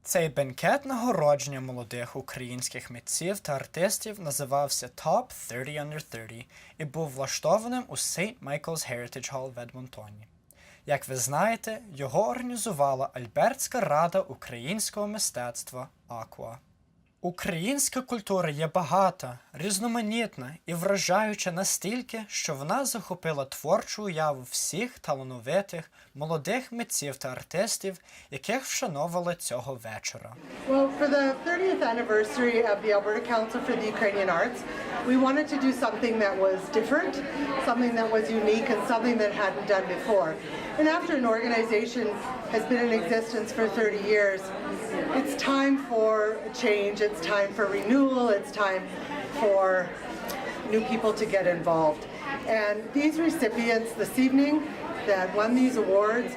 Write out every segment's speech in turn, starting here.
Цей бенкет нагородження молодих українських митців та артистів називався Top 30Under30 і був влаштованим у St. Michael's Heritage Hall в Едмонтоні. Як ви знаєте, його організувала Альбертська рада українського мистецтва ACUA. Українська культура є багата, різноманітна і вражаюча настільки, що вона захопила творчу уяву всіх талановитих, молодих митців та артистів, яких вшановували цього вечора. Well, for the 30th anniversary of the Alberta Council for the Ukrainian Arts, we wanted to do something that was different, something that was unique, and something that hadn't done before. And after an organization has been in existence for 30 years, it's time for a change, it's time for renewal, it's time for new people to get involved. And these recipients this evening that won these awards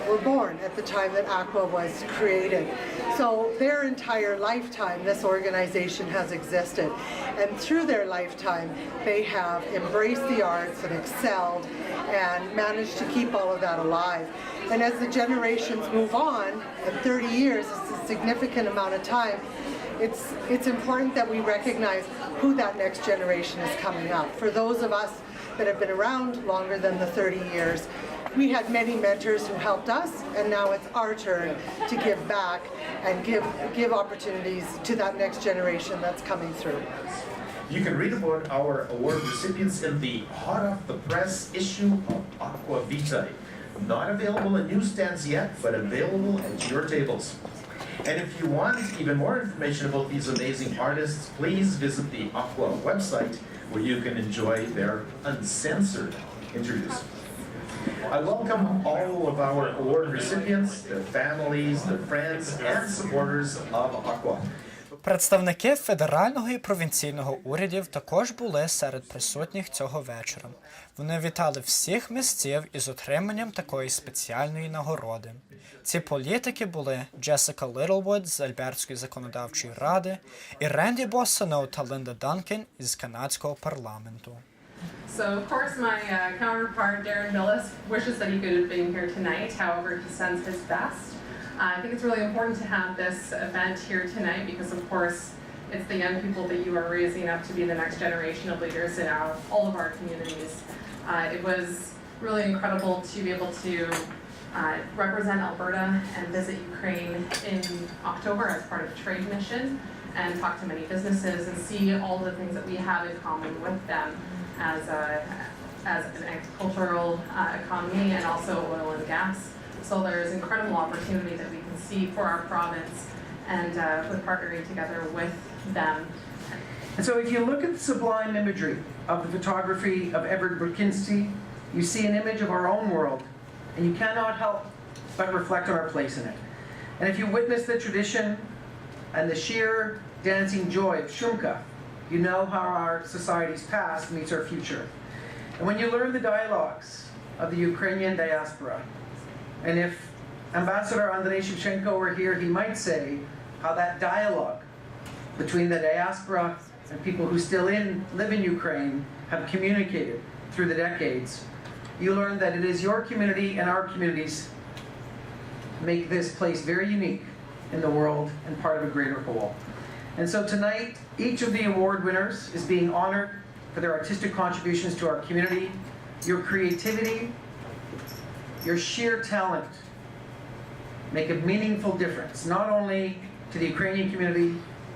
were born at the time that ACUA was created. So their entire lifetime this organization has existed, and through their lifetime they have embraced the arts and excelled and managed to keep all of that alive. And as the generations move on, and 30 years is a significant amount of time, it's important that we recognize who that next generation is coming up. For those of us that have been around longer than the 30 years, we had many mentors who helped us, and now it's our turn to give back and give opportunities to that next generation that's coming through. You can read about our award recipients in the hot off the press issue of Aqua Vitae. Not available in newsstands yet, but available at your tables. And if you want even more information about these amazing artists, please visit the Aqua website where you can enjoy their uncensored interviews. I welcome all of our award recipients, their families, their friends, and supporters of Aqua. Представники федерального і провінційного урядів також були серед присутніх цього вечора. Вони вітали всіх митців із отриманням такої спеціальної нагороди. Ці політики були Джесіка Літлвуд з Альбертської законодавчої ради і Ренді Боссонеу та Лінда Данкін із канадського парламенту. So, of course, my counterpart, Darren Billis, wishes that he could have been here tonight. However, he sends his best. I think it's really important to have this event here tonight because, of course, it's the young people that you are raising up to be the next generation of leaders in all of our communities. It was really incredible to be able to represent Alberta and visit Ukraine in October as part of a trade mission and talk to many businesses and see all the things that we have in common with them as an agricultural economy and also oil and gas. So there's incredible opportunity that we can see for our province and with partnering together with them. And so if you look at the sublime imagery of the photography of Edward Burkinski, you see an image of our own world, and you cannot help but reflect on our place in it. And if you witness the tradition and the sheer dancing joy of Shumka, you know how our society's past meets our future. And when you learn the dialogues of the Ukrainian diaspora, and if Ambassador Andrei Shevchenko were here, he might say how that dialogue between the diaspora and people who still live in Ukraine have communicated through the decades. You learn that it is your community and our communities make this place very unique in the world and part of a greater whole. And so tonight, each of the award winners is being honored for their artistic contributions to our community, your creativity, your sheer talent make a meaningful difference, not only to the Ukrainian community,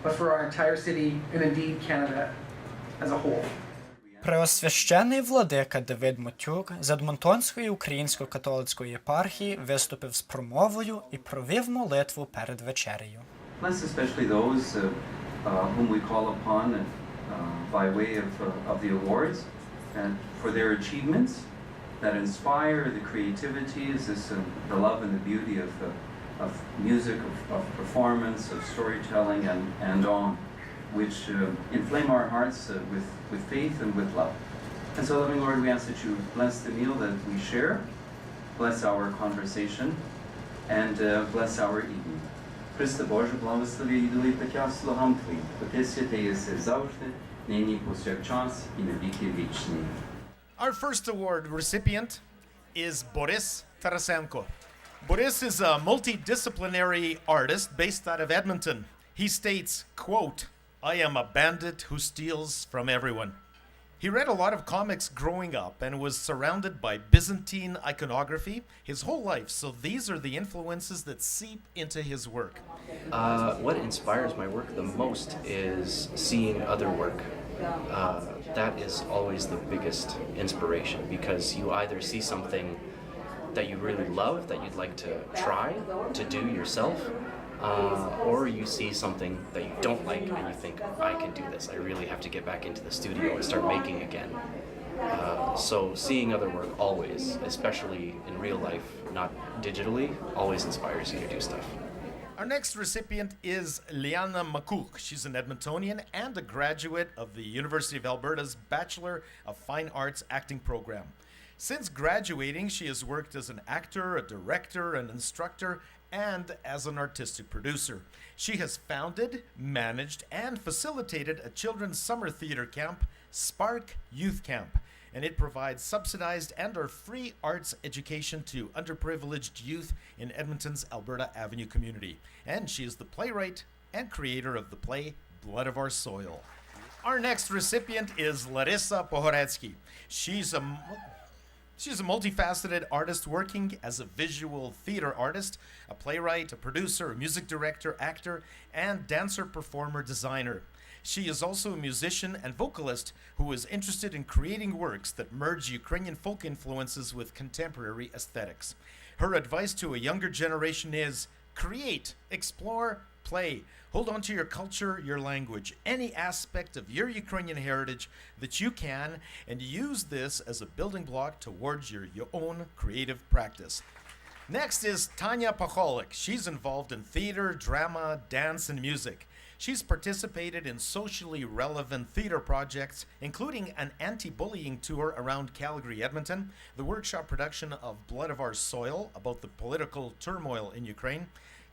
but for our entire city and indeed Canada as a whole. Преосвященний владика Давид Мотюк з Едмонтонської українсько-католицької єпархії виступив з промовою і провів молитву перед вечерею. Bless especially those whom we call upon by way of the awards and for their achievements that inspire the creativities, the love and the beauty of music, of performance, of storytelling, and on, which inflame our hearts with faith and with love. And so, loving Lord, we ask that you bless the meal that we share, bless our conversation, and bless our evening. Христе Боже, благослови їду і пиття слугам Твоїм, бо Ти святий єси завжди, нині повсякчас і на віки вічні. Our first award recipient is Boris Tarasenko. Boris is a multidisciplinary artist based out of Edmonton. He states, quote, "I am a bandit who steals from everyone." He read a lot of comics growing up and was surrounded by Byzantine iconography his whole life, so these are the influences that seep into his work. What inspires my work the most is seeing other work. That is always the biggest inspiration, because you either see something that you really love, that you'd like to try to do yourself, or you see something that you don't like and you think, I can do this, I really have to get back into the studio and start making again. So seeing other work always, especially in real life, not digitally, always inspires you to do stuff. Our next recipient is Liana Makuk. She's an Edmontonian and a graduate of the University of Alberta's Bachelor of Fine Arts acting program. Since graduating, she has worked as an actor, a director, an instructor, and as an artistic producer. She has founded, managed, and facilitated a children's summer theater camp, Spark Youth Camp, and it provides subsidized and/or free arts education to underprivileged youth in Edmonton's Alberta Avenue community. And she is the playwright and creator of the play Blood of Our Soil. Our next recipient is Larissa Pohoretsky. She's a multifaceted artist working as a visual theater artist, a playwright, a producer, a music director, actor, and dancer, performer, designer. She is also a musician and vocalist who is interested in creating works that merge Ukrainian folk influences with contemporary aesthetics. Her advice to a younger generation is create, explore, play. Hold on to your culture, your language, any aspect of your Ukrainian heritage that you can, and use this as a building block towards your own creative practice. Next is Tanya Pacholik. She's involved in theater, drama, dance, and music. She's participated in socially relevant theater projects, including an anti-bullying tour around Calgary, Edmonton, the workshop production of Blood of Our Soil about the political turmoil in Ukraine,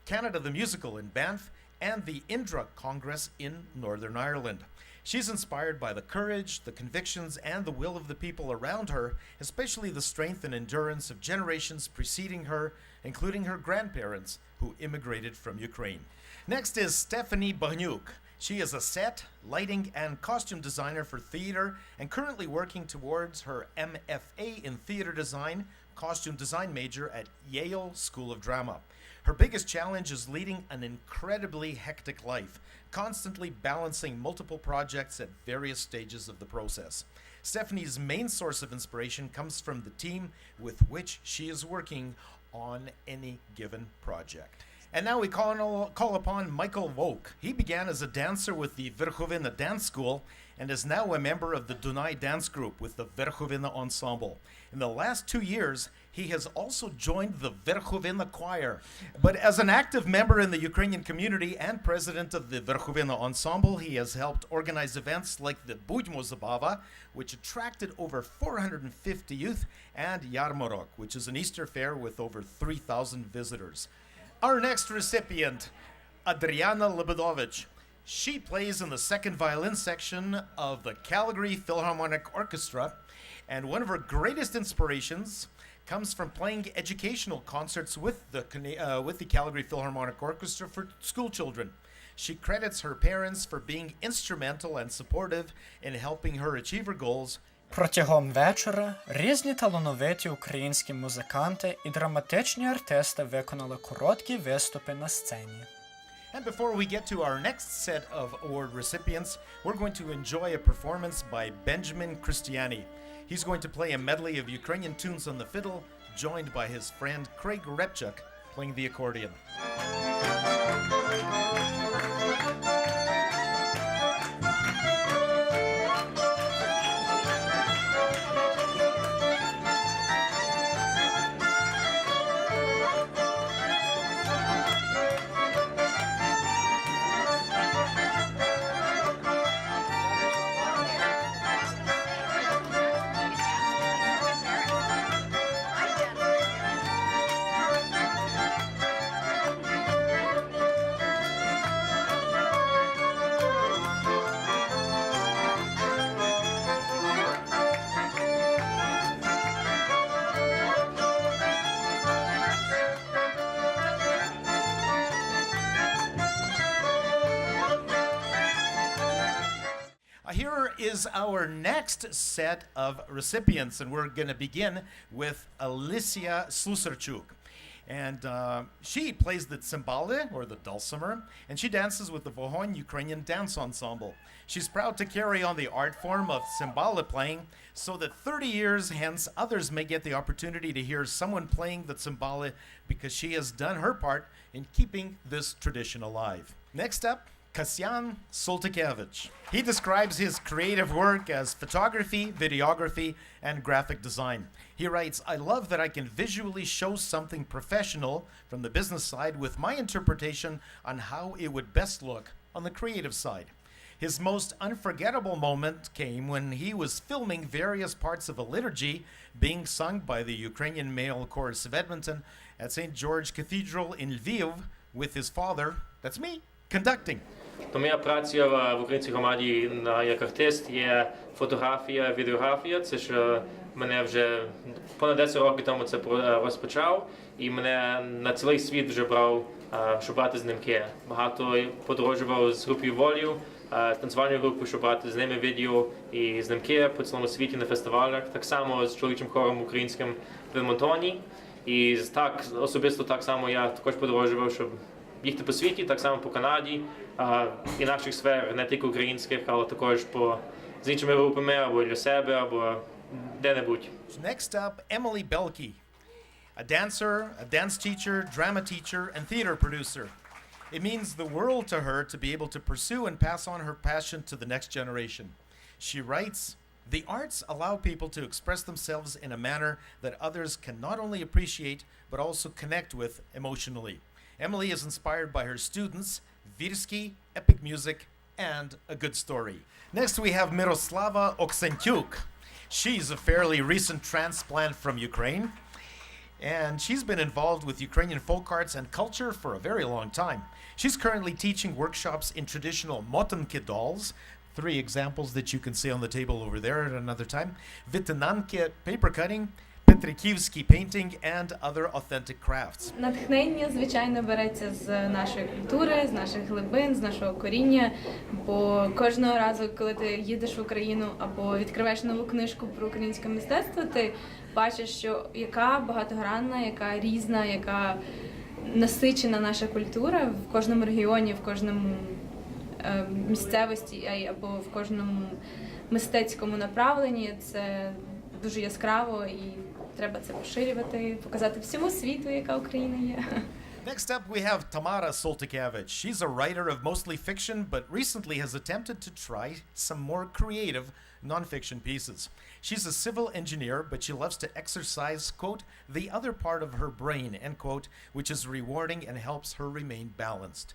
Canada the Musical in Banff, and the Indra Congress in Northern Ireland. She's inspired by the courage, the convictions, and the will of the people around her, especially the strength and endurance of generations preceding her, including her grandparents, who immigrated from Ukraine. Next is Stephanie Banyuk. She is a set, lighting, and costume designer for theater and currently working towards her MFA in theater design, costume design major at Yale School of Drama. Her biggest challenge is leading an incredibly hectic life, constantly balancing multiple projects at various stages of the process. Stephanie's main source of inspiration comes from the team with which she is working on any given project. And now we call upon Michael Volk. He began as a dancer with the Verkhovina Dance School and is now a member of the Dunai Dance Group with the Verkhovina Ensemble. In the last 2 years, he has also joined the Verkhovina Choir. But as an active member in the Ukrainian community and president of the Verkhovina Ensemble, he has helped organize events like the Budьмо Zabava, which attracted over 450 youth, and Yarmarok, which is an Easter fair with over 3,000 visitors. Our next recipient, Adriana Lebedovich. She plays in the second violin section of the Calgary Philharmonic Orchestra, and one of her greatest inspirations comes from playing educational concerts with the Calgary Philharmonic Orchestra for school children. She credits her parents for being instrumental and supportive in helping her achieve her goals. Протягом вечора різні талановиті українські музиканти і драматичні артисти виконали короткі виступи на сцені. And before we get to our next set of award recipients, we're going to enjoy a performance by Benjamin Christiani. He's going to play a medley of Ukrainian tunes on the fiddle, joined by his friend Craig Repchuk playing the accordion. Here is our next set of recipients, and we're going to begin with Alicia Slusarchuk. And she plays the cymbale, or the dulcimer, and she dances with the Vohon Ukrainian Dance Ensemble. She's proud to carry on the art form of cymbale playing so that 30 years hence others may get the opportunity to hear someone playing the cymbale because she has done her part in keeping this tradition alive. Next up, Kasyan Soltikevich. He describes his creative work as photography, videography, and graphic design. He writes, "I love that I can visually show something professional from the business side with my interpretation on how it would best look on the creative side." His most unforgettable moment came when he was filming various parts of a liturgy being sung by the Ukrainian male chorus of Edmonton at St. George Cathedral in Lviv with his father, that's me, conducting. То моя праця в українській громаді як артист є фотографія, відеографія. Це ж мене вже понад 10 років тому це розпочав, і мене на цілий світ вже брав, щоб брати знімки. Багато подорожував з групою «Волю», танцювальною групою, щоб брати з ними відео і знімки по цілому світі на фестивалях. Так само з чоловічим хором українським в Едмонтоні. І так, особисто так само я також подорожував, щоб їхати по світі, так само по Канаді, і наших сфер, не тільки українських, але також з іншими групами, або для себе, або де-небудь. Next up, Emily Belke, a dancer, a dance teacher, drama teacher, and theater producer. It means the world to her to be able to pursue and pass on her passion to the next generation. She writes, "The arts allow people to express themselves in a manner that others can not only appreciate, but also connect with emotionally." Emily is inspired by her students, Virsky, epic music, and a good story. Next, we have Miroslava Oksentyuk. She's a fairly recent transplant from Ukraine, and she's been involved with Ukrainian folk arts and culture for a very long time. She's currently teaching workshops in traditional motanki dolls, 3 examples that you can see on the table over there at another time, Vitinanke paper cutting, Petrikivsky painting, and other authentic crafts. Натхнення, звичайно, береться з нашої культури, з наших глибин, з нашого коріння, бо кожного разу, коли ти їдеш в Україну або відкриваєш нову книжку про українське мистецтво, ти бачиш, що яка багатогранна, яка різна, яка насичена наша культура в кожному регіоні, в кожному місцевості або в кожному мистецькому направленні. Це дуже яскраво і треба це поширювати, показати всьому світу, яка Україна є. Next up, we have Tamara Soltikevich. She's a writer of mostly fiction, but recently has attempted to try some more creative nonfiction pieces. She's a civil engineer, but she loves to exercise, quote, the other part of her brain, end quote, which is rewarding and helps her remain balanced.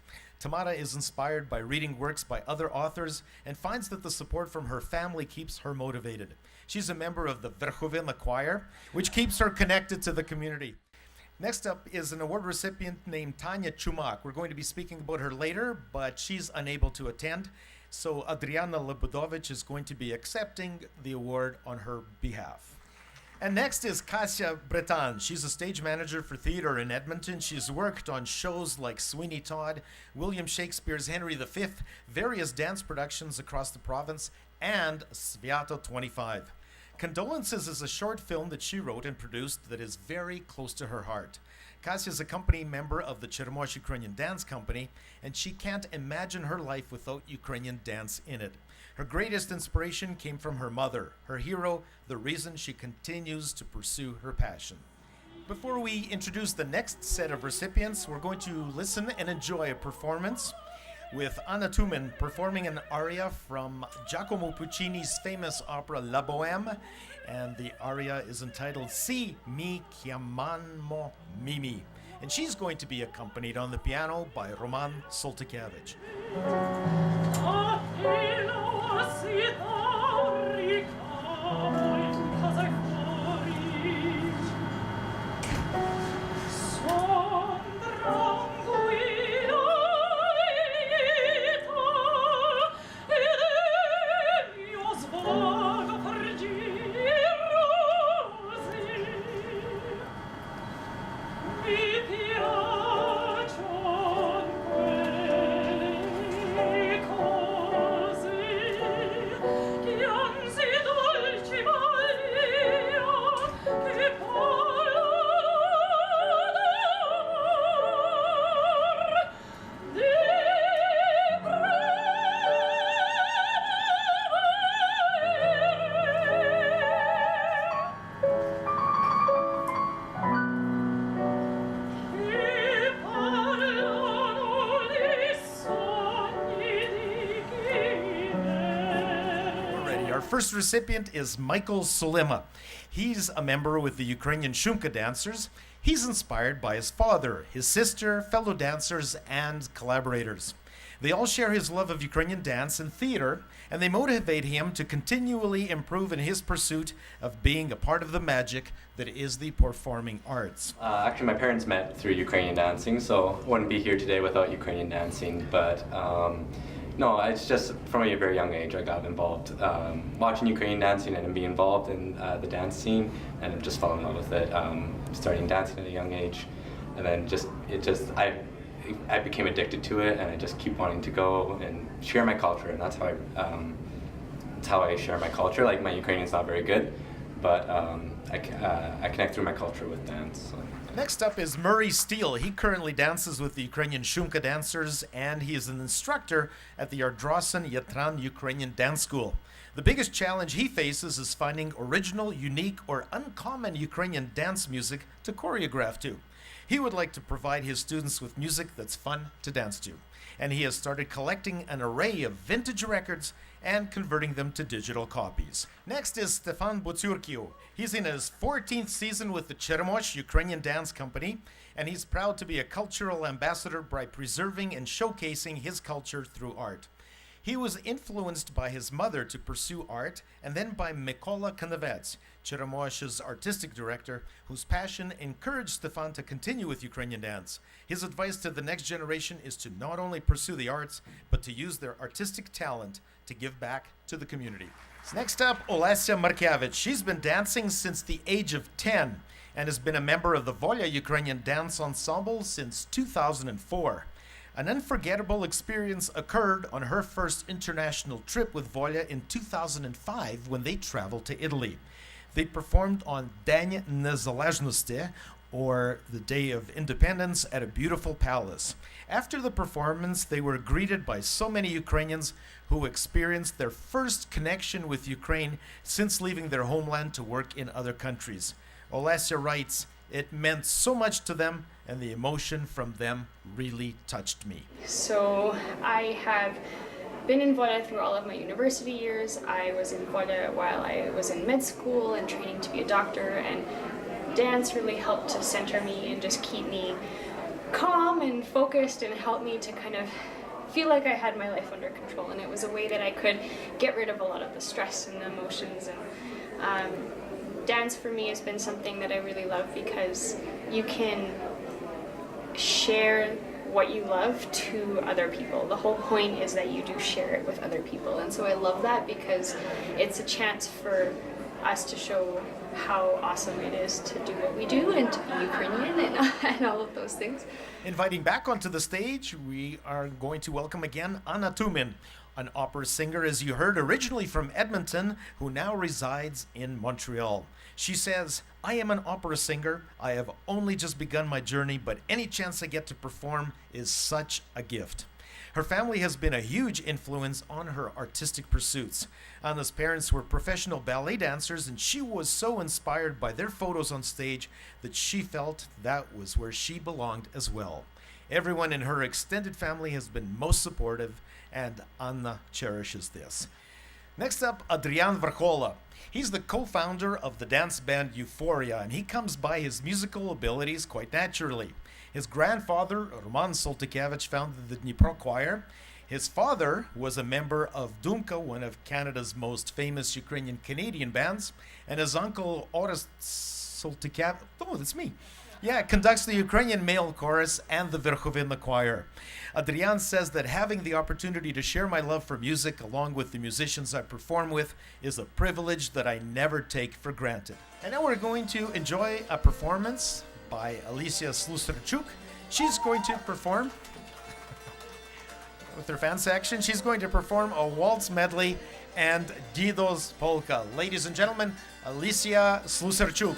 Tamara is inspired by reading works by other authors and finds that the support from her family keeps her motivated. She's a member of the Verkhovena choir, which keeps her connected to the community. Next up is an award recipient named Tanya Chumak. We're going to be speaking about her later, but she's unable to attend. So Adriana Lebudovich is going to be accepting the award on her behalf. And next is Kasia Breton. She's a stage manager for theater in Edmonton. She's worked on shows like Sweeney Todd, William Shakespeare's Henry V, various dance productions across the province, and Sviato 25. Condolences is a short film that she wrote and produced that is very close to her heart. Kasia is a company member of the Chermosh Ukrainian Dance Company, and she can't imagine her life without Ukrainian dance in it. Her greatest inspiration came from her mother, her hero, the reason she continues to pursue her passion. Before we introduce the next set of recipients, we're going to listen and enjoy a performance with Anna Tumen performing an aria from Giacomo Puccini's famous opera La Bohème, and the aria is entitled Si mi chiamano Mimi. And she's going to be accompanied on the piano by Roman Soltikevich. Our first recipient is Michael Sulima. He's a member with the Ukrainian Shumka dancers. He's inspired by his father, his sister, fellow dancers, and collaborators. They all share his love of Ukrainian dance and theater, and they motivate him to continually improve in his pursuit of being a part of the magic that is the performing arts. Actually, my parents met through Ukrainian dancing, so I wouldn't be here today without Ukrainian dancing. But no, it's just from a very young age I got involved watching Ukrainian dancing and being involved in the dance scene, and I just fell in love with it. Starting dancing at a young age, and then I became addicted to it, and I just keep wanting to go and share my culture, and that's how I share my culture. Like, my Ukrainian's not very good, but I connect through my culture with dance. So. Next up is Murray Steele. He currently dances with the Ukrainian Shumka dancers, and he is an instructor at the Ardrosan Yatran Ukrainian Dance School. The biggest challenge he faces is finding original, unique, or uncommon Ukrainian dance music to choreograph to. He would like to provide his students with music that's fun to dance to, and he has started collecting an array of vintage records and converting them to digital copies. Next is Stefan Butsurkiu. He's in his 14th season with the Cheremosh Ukrainian Dance Company, and he's proud to be a cultural ambassador by preserving and showcasing his culture through art. He was influenced by his mother to pursue art, and then by Mykola Kanavets, Cheremosh's artistic director, whose passion encouraged Stefan to continue with Ukrainian dance. His advice to the next generation is to not only pursue the arts, but to use their artistic talent to give back to the community. Next up, Olesia Markievich. She's been dancing since the age of 10 and has been a member of the Volya Ukrainian Dance Ensemble since 2004. An unforgettable experience occurred on her first international trip with Volya in 2005 when they traveled to Italy. They performed on День Незалежності, or the Day of Independence, at a beautiful palace. After the performance, they were greeted by so many Ukrainians who experienced their first connection with Ukraine since leaving their homeland to work in other countries. Olesia writes, "It meant so much to them, and the emotion from them really touched me." So I have been in Volya through all of my university years. I was in Volya while I was in med school and training to be a doctor, and dance really helped to center me and just keep me calm and focused and help me to kind of feel like I had my life under control. And it was a way that I could get rid of a lot of the stress and the emotions. And dance for me has been something that I really love because you can share what you love to other people. The whole point is that you do share it with other people, and so I love that because it's a chance for us to show how awesome it is to do what we do and to be Ukrainian and all of those things. Inviting back onto the stage, we are going to welcome again Anna Tumin, an opera singer, as you heard, originally from Edmonton, who now resides in Montreal. She says, "I am an opera singer. I have only just begun my journey, but any chance I get to perform is such a gift." Her family has been a huge influence on her artistic pursuits. Anna's parents were professional ballet dancers, and she was so inspired by their photos on stage that she felt that was where she belonged as well. Everyone in her extended family has been most supportive, and Anna cherishes this. Next up, Adrian Varchola. He's the co-founder of the dance band Euphoria, and he comes by his musical abilities quite naturally. His grandfather, Roman Soltykevich, founded the Dnipro Choir. His father was a member of Dumka, one of Canada's most famous Ukrainian-Canadian bands, and his uncle, Orest Soltykevich, oh, that's me. Yeah, conducts the Ukrainian male chorus and the Verkhovina choir. Adrian says that having the opportunity to share my love for music along with the musicians I perform with is a privilege that I never take for granted. And now we're going to enjoy a performance by Alicia Sluserchuk. She's going to perform with her fan section. She's going to perform a waltz medley and Dido's polka. Ladies and gentlemen, Alicia Sluserchuk.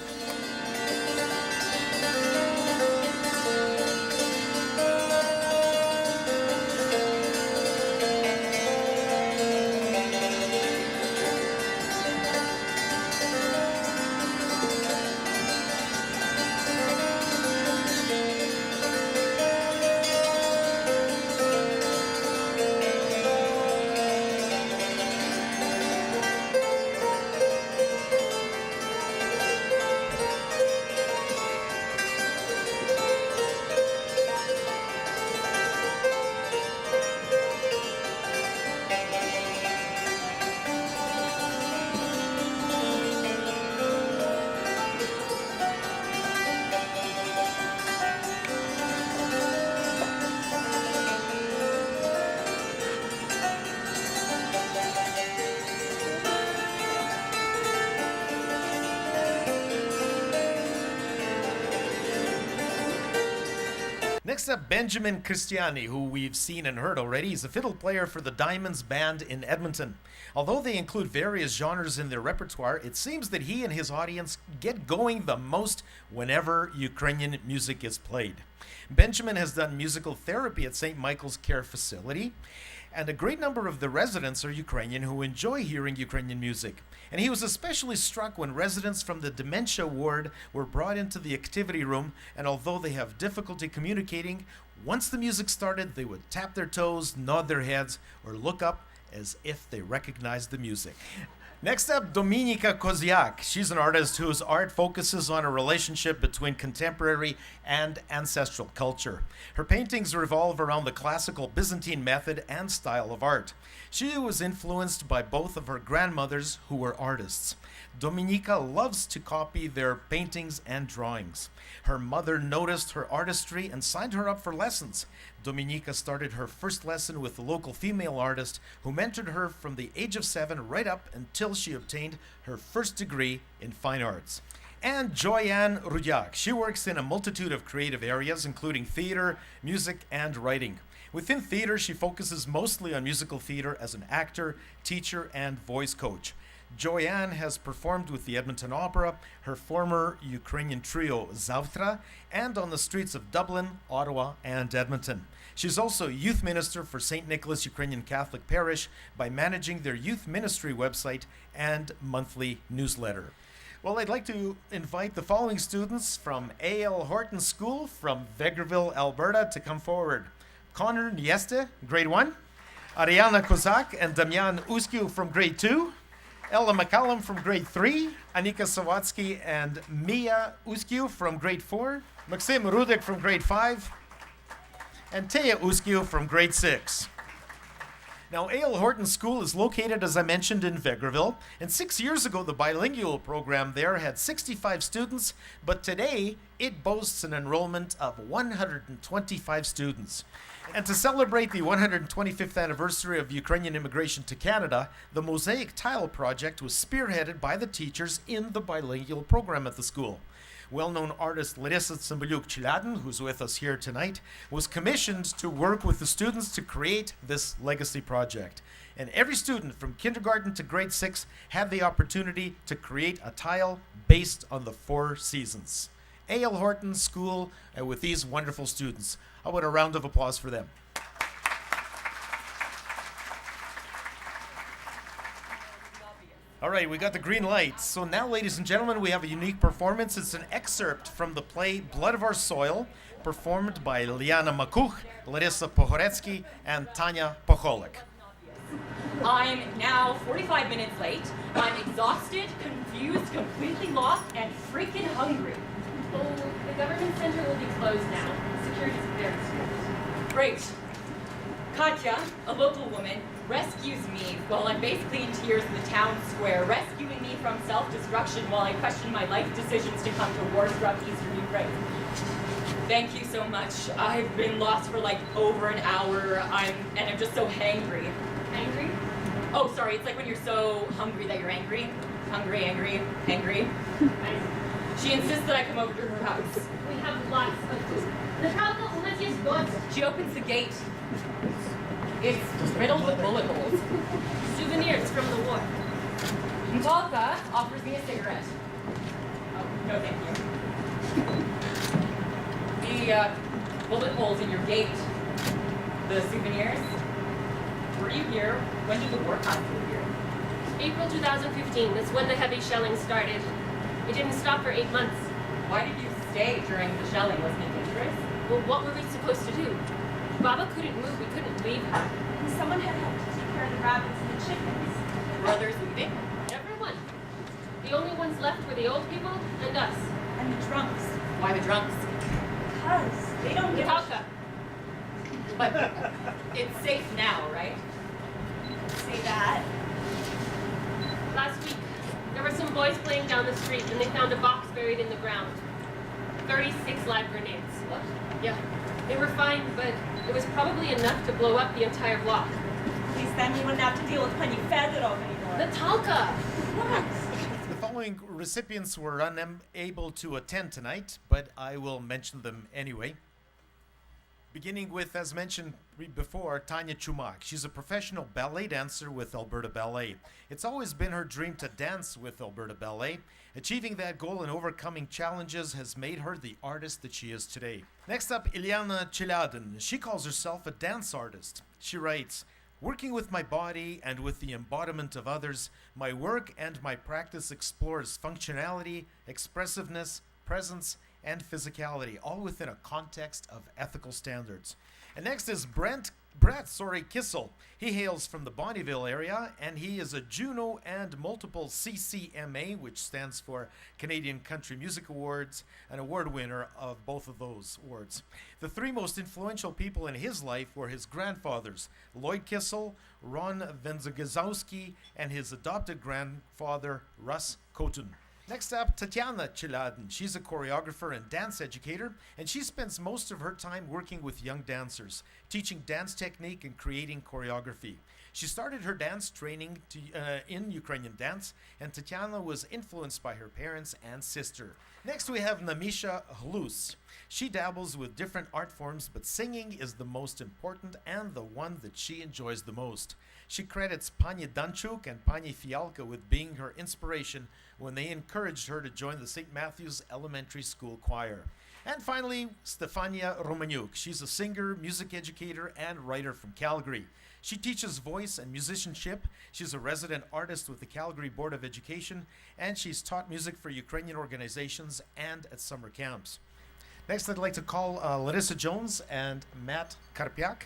Next up, Benjamin Cristiani, who we've seen and heard already. He's a fiddle player for the Diamonds Band in Edmonton. Although they include various genres in their repertoire, it seems that he and his audience get going the most whenever Ukrainian music is played. Benjamin has done musical therapy at St. Michael's Care Facility, and a great number of the residents are Ukrainian who enjoy hearing Ukrainian music. And he was especially struck when residents from the dementia ward were brought into the activity room, and although they have difficulty communicating, once the music started, they would tap their toes, nod their heads, or look up as if they recognized the music. Next up, Dominika Koziak. She's an artist whose art focuses on a relationship between contemporary and ancestral culture. Her paintings revolve around the classical Byzantine method and style of art. She was influenced by both of her grandmothers, who were artists. Dominika loves to copy their paintings and drawings. Her mother noticed her artistry and signed her up for lessons. Dominika started her first lesson with a local female artist who mentored her from the age of 7 right up until she obtained her first degree in fine arts. And Joyanne Rudyak. She works in a multitude of creative areas, including theater, music, and writing. Within theater, she focuses mostly on musical theater as an actor, teacher, and voice coach. Joyanne has performed with the Edmonton Opera, her former Ukrainian trio Zavtra, and on the streets of Dublin, Ottawa, and Edmonton. She's also youth minister for St. Nicholas Ukrainian Catholic Parish by managing their youth ministry website and monthly newsletter. Well, I'd like to invite the following students from A.L. Horton School from Vegreville, Alberta, to come forward. Connor Nieste, grade 1, Ariana Kozak and Damian Uskiu from grade 2, Ella McCallum from grade 3, Anika Sawatsky and Mia Uskiu from grade 4, Maxim Rudek from grade 5, and Teya Uskiu from grade 6. Now, A.L. Horton School is located, as I mentioned, in Vegreville, and 6 years ago the bilingual program there had 65 students, but today it boasts an enrollment of 125 students. And to celebrate the 125th anniversary of Ukrainian immigration to Canada, the Mosaic Tile project was spearheaded by the teachers in the bilingual program at the school. Well-known artist Larissa Tsymbaluk-Chiladin, who's with us here tonight, was commissioned to work with the students to create this legacy project. And every student from kindergarten to grade 6 had the opportunity to create a tile based on the 4 seasons. A.L. Horton School with these wonderful students. How about a round of applause for them? All right, we got the green light. So now, ladies and gentlemen, we have a unique performance. It's an excerpt from the play Blood of Our Soil, performed by Liana Makuch, Larissa Pohoretsky, and Tanya Pocholik. I'm now 45 minutes late. I'm exhausted, confused, completely lost, and freaking hungry. Oh, the government center will be closed now. Security's very strict. Great. Katya, a local woman, rescues me while I'm basically in tears in the town square, rescuing me from self-destruction while I question my life decisions to come to war-struck eastern Ukraine. Thank you so much. I've been lost for like over an hour. I'm just so hangry. Angry? Oh, sorry, it's like when you're so hungry that you're angry. Hungry, angry, angry. She insists that I come over to her house. We have lots of food. Natalka, у нас есть gods. She opens the gate. It's riddled with bullet holes. Souvenirs from the war. Natalka offers me a cigarette. Oh, no thank you. The bullet holes in your gate. The souvenirs. Were you here? When did the war come through here? April 2015, that's when the heavy shelling started. It didn't stop for 8 months. Why did you stay during the shelling? Wasn't it dangerous? Well, what were we supposed to do? Baba couldn't move, we couldn't leave her. And someone had to take care of the rabbits and the chickens. Were others leaving? Everyone. The only ones left were the old people and us. And the drunks. Why the drunks? Because they don't give Natalka. But it's safe now, right? Say that. Last week, there were some boys playing down the street and they found a box buried in the ground. 36 live grenades. What? Yeah. They were fine, but it was probably enough to blow up the entire block. At least then we wouldn't have to deal with Penny Fedorov anymore. Natalka! What? The following recipients were unable to attend tonight, but I will mention them anyway. Beginning with, as mentioned before, Tanya Chumak. She's a professional ballet dancer with Alberta Ballet. It's always been her dream to dance with Alberta Ballet. Achieving that goal and overcoming challenges has made her the artist that she is today. Next up, Ilyana Chiladin. She calls herself a dance artist. She writes, "Working with my body and with the embodiment of others, my work and my practice explores functionality, expressiveness, presence, and physicality, all within a context of ethical standards." And next is Brett Kissel. He hails from the Bonnyville area, and he is a Juno and multiple CCMA, which stands for Canadian Country Music Awards, an award winner of both of those awards. The three most influential people in his life were his grandfathers, Lloyd Kissel, Ron Wenzagazowski, and his adopted grandfather, Russ Cotton. Next up, Tatiana Chiladin. She's a choreographer and dance educator, and she spends most of her time working with young dancers, teaching dance technique and creating choreography. She started her dance training in Ukrainian dance, and Tatiana was influenced by her parents and sister. Next, we have Namisha Hlus. She dabbles with different art forms, but singing is the most important and the one that she enjoys the most. She credits Pani Danchuk and Pani Fialka with being her inspiration when they encouraged her to join the St. Matthew's Elementary School Choir. And finally, Stefania Romaniuk. She's a singer, music educator, and writer from Calgary. She teaches voice and musicianship. She's a resident artist with the Calgary Board of Education, and she's taught music for Ukrainian organizations and at summer camps. Next, I'd like to call Larissa Jones and Matt Karpiak.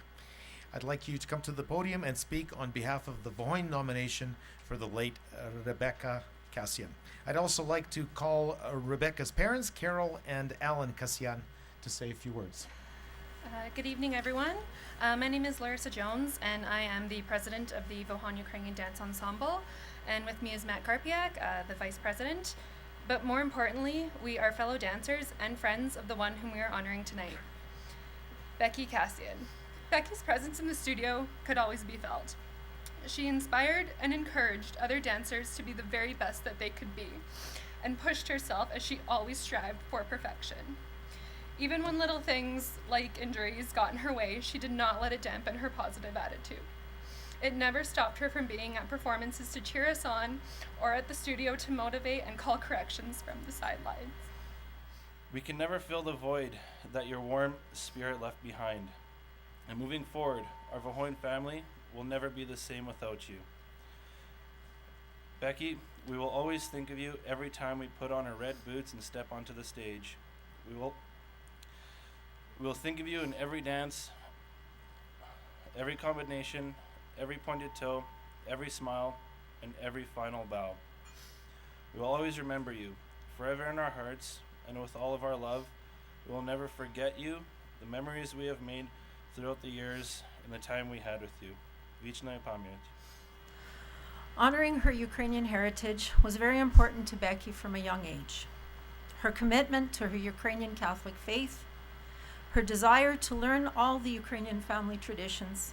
I'd like you to come to the podium and speak on behalf of the Vohon nomination for the late Rebecca Cassian. I'd also like to call Rebecca's parents, Carol and Alan Cassian, to say a few words. Good evening, everyone. My name is Larissa Jones, and I am the president of the Vohon Ukrainian Dance Ensemble. And with me is Matt Karpiak, the vice president. But more importantly, we are fellow dancers and friends of the one whom we are honoring tonight, Becky Cassian. Becky's presence in the studio could always be felt. She inspired and encouraged other dancers to be the very best that they could be, and pushed herself as she always strived for perfection. Even when little things like injuries got in her way, she did not let it dampen her positive attitude. It never stopped her from being at performances to cheer us on, or at the studio to motivate and call corrections from the sidelines. We can never fill the void that your warm spirit left behind. And moving forward, our Vohon family will never be the same without you. Becky, we will always think of you every time we put on our red boots and step onto the stage. We will think of you in every dance, every combination, every pointed toe, every smile, and every final bow. We will always remember you, forever in our hearts, and with all of our love. We will never forget you, the memories we have made throughout the years and the time we had with you. Vichna pamyat. Honoring her Ukrainian heritage was very important to Becky from a young age. Her commitment to her Ukrainian Catholic faith, her desire to learn all the Ukrainian family traditions,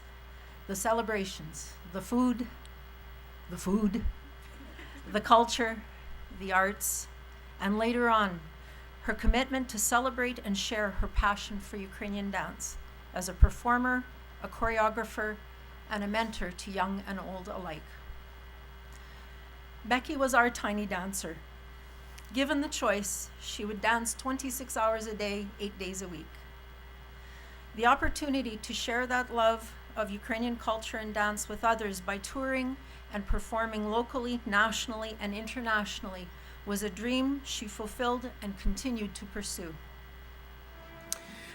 the celebrations, the food, the culture, the arts, and later on, her commitment to celebrate and share her passion for Ukrainian dance as a performer, a choreographer, and a mentor to young and old alike. Becky was our tiny dancer. Given the choice, she would dance 26 hours a day, 8 days a week. The opportunity to share that love of Ukrainian culture and dance with others by touring and performing locally, nationally, and internationally was a dream she fulfilled and continued to pursue.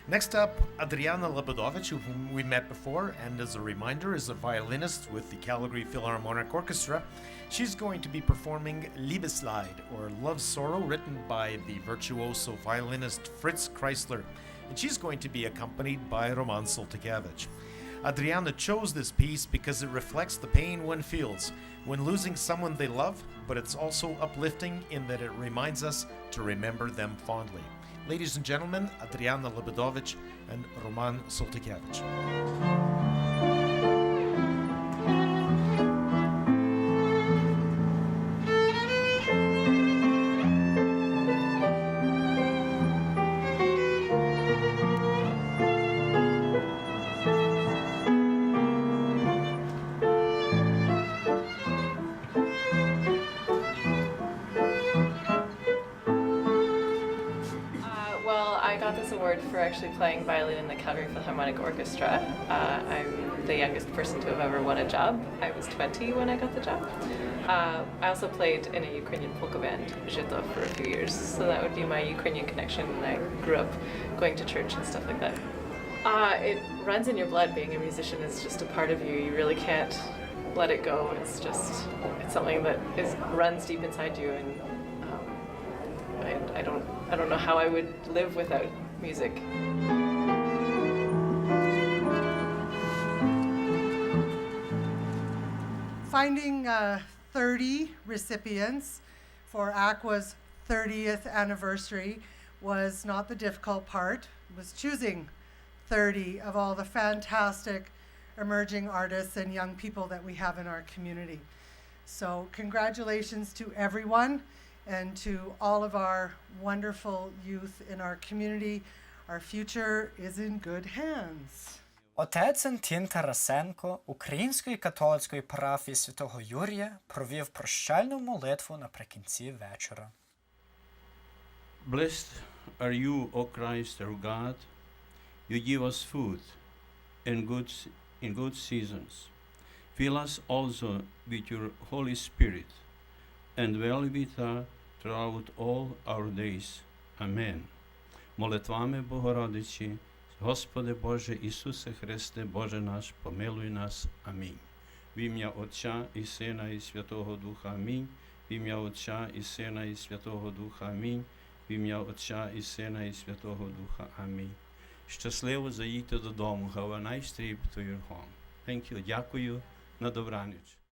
Next up, Adriana Lebedovich, whom we met before, and as a reminder, is a violinist with the Calgary Philharmonic Orchestra. She's going to be performing Liebeslied, or Love Sorrow, written by the virtuoso violinist Fritz Kreisler, and she's going to be accompanied by Roman Soltykevich. Adriana chose this piece because it reflects the pain one feels when losing someone they love, but it's also uplifting in that it reminds us to remember them fondly. Ladies and gentlemen, Adriana Lebedovich and Roman Soltykevich. award for actually playing violin in the Calgary Philharmonic Orchestra. I'm the youngest person to have ever won a job. I was 20 when I got the job. I also played in a Ukrainian polka band, Zhito, for a few years, so that would be my Ukrainian connection. I grew up going to church and stuff like that. It runs in your blood. Being a musician is just a part of you. You really can't let it go. It's something that runs deep inside you, and I don't know how I would live without music. Finding 30 recipients for ACUA's 30th anniversary was not the difficult part. It was choosing 30 of all the fantastic emerging artists and young people that we have in our community. So congratulations to everyone and to all of our wonderful youth in our community. Our future is in good hands. Отець Антін Тарасенко Української католицької парафії Святого Юрія провів прощальну молитву наприкінці вечора. Blessed are you, O Christ, our God. You give us food in good seasons. Fill us also with your Holy Spirit, and dwell with us throughout all our days. Amen. Молитвами Богородиці, Господи Боже Ісусе Христе, Боже наш, помилуй нас. Амінь. В ім'я Отця і Сина і Святого Духа. Амінь. В ім'я Отця і Сина і Святого Духа. Амінь. В ім'я Отця і Сина і Святого Духа. Амінь. Щасливо заїдьте додому. Have a nice trip to your home. Thank you. Дякую. На добраніч.